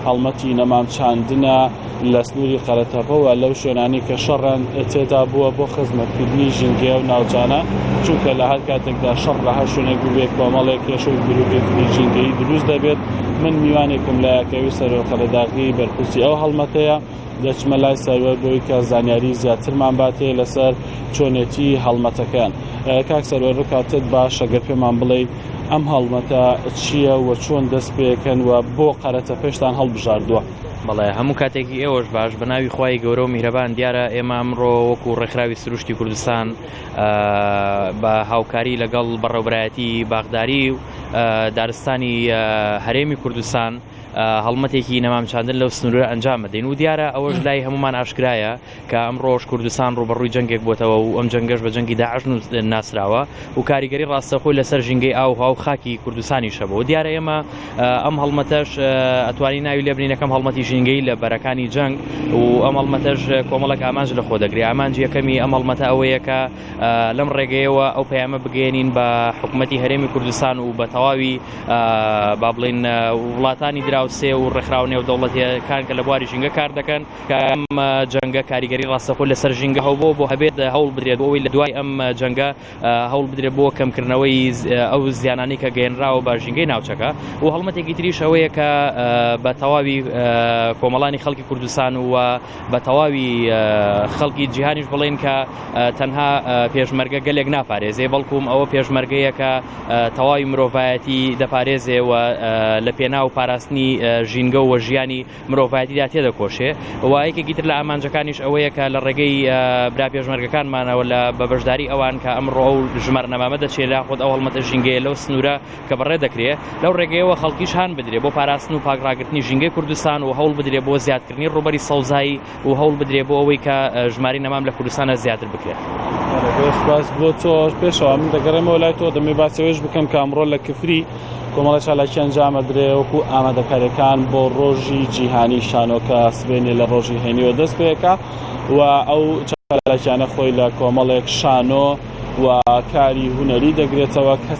هەڵمەتی نەمامچاندنە لە سنووری قەرەتەپەوە لەو شوێنانی کە شەڕیان تێدا بووە بۆ خزمەتکردنی ژینگەیە و ناوجانە، چونکە لە هەر کاتێکدا شەڕ لە هەر شوێنێک بووبێت کۆمەڵێک کێشە و گروپێکی ژینگەیی دروست دەبێت. من میوانێکم لە یاکەوی سەرۆرقەرەداغی بەرپرسی ئەو هەڵمەتەیە دەچمە لای سەروەر بۆی کە زانیاری زیاترمان باتێ لەسەر چۆنێتی هەڵمەتەکان. کاک سەروەر کاتت باش ئەگەر پێمان بڵێ ئەم هەڵمەتە چییە و چۆن دەست پێکەن و بۆ قەرەتەپەشتان هەڵبژاردووە؟ بەڵێ هەموو کاتێکی ئێوەش باش بە ناوی خوای گەورە و میهرەبان دیارە ئێمە ئەمڕۆ وەکو ڕێکخراوی سروشتی کوردستان بە هاوکاری لەگەڵ بەڕێوەبرایەتی باغداری و دارستانی هەرێمی کوردستان هەڵمەتێکی نەمامچاندن لەو سنوورە ئەنجام بدەین و دیارە ئەوەش لای هەمومان ئاشکرایە کە ئەمڕۆژ کوردستان ڕوبەڕووی جەنگێک بۆتەوە و ئەم جەنگەش بە جەنگی داعش ناسراوە و کاریگەری ڕاستەخۆی لەسەر ژینگەی ئاو هاو خاکی کوردستانی شەبەوە و دیارە ئێمە ئەم هەڵمەتەش ئەتوانی ناوی لێبنینەکەم هەڵمەتی ژینگەی لە بەرەکانی جەنگ و ئەم هەڵمەتەش کۆمەڵک ئامانج لە خۆ دەگری. ئامانجی یەکەمی ئەم هەڵمەتە ئەوەیە کە لەم ڕێگەیەوە ئەو پەیامە بگەێنین بە حکوومەتی هەرێمی کوردستان و بە تەواوی با بڵێن وڵاتانی دراوسێ و ڕێکخراو نێودەوڵەتیەکان کە لە بواری ژینگە کار دەکەن کە ئەم جەنگە کاریگەری ڕاستەخۆ لەسەر ژینگە هەبوو بۆ هەبێت هەوڵ بدرێت بۆەوەی لە دوای ئەم جەنگە هەوڵ بدرێت بۆ کەمکردنەوەی ئەو زیانانی کە گەێنراوە بە ژینگەی ناوچەکە و هەڵمەتێکی تریش ئەوەیە کە بە تەواوی کۆمەڵانی خەڵکی کوردستان و بە تەواوی خەڵکی جیهانیش بڵێن کە تەنها پێشمەرگە گەلێک ناپارێزێ بەڵکوم ئەوە پێشمەرگەیە کە تەواوی مرۆڤایەتی دەپارێزێ و لە پێناو پاراستنی ژینگە و ژیانی مرۆڤایەتیدا تێدەکۆشێ و یەکێکی تر لە ئامانجەکانیش ئەوەیە کە لە ڕێگەی برا پێشمەرگەکانمانەوە لە بەبەشداری ئەوان کە ئەمڕۆ ئەو ژمارەنامە دەچێت لا خۆت ئەو هەڵمەتە ژینگەیە لەو سنوورە کە بەڕێ دەکرێت لەو ڕێگەیەوە خەڵکیش هان بدرێت بۆ پاراستن و پاکڕاگرتنی ژینگەی کوردستان و هەوڵ بدرێت بۆ زیادکردنی ڕوبەری سەوزایی و هەوڵ بدرێت بۆ ئەوەی کە ژماری نەمام لە کوردستانە زیاتر بکرێت. باس بۆ تۆ پێشەوە من دەگەڕێمەوە لای تۆ دەمێ باسەوەش بکەم کە ئەمڕۆ لە کفری کۆمەڵە چالاکی ئەنجامە درێ وەکو ئامادەکاریەکان بۆ ڕۆژی جیهانی شانۆکە سبێنێ لە ڕۆژی هێنیەوە دەست پێەکە و ئەو چالاکیانە خۆی لە کۆمەڵێک شانۆ و کاری هونەری دەگرێتەوە کە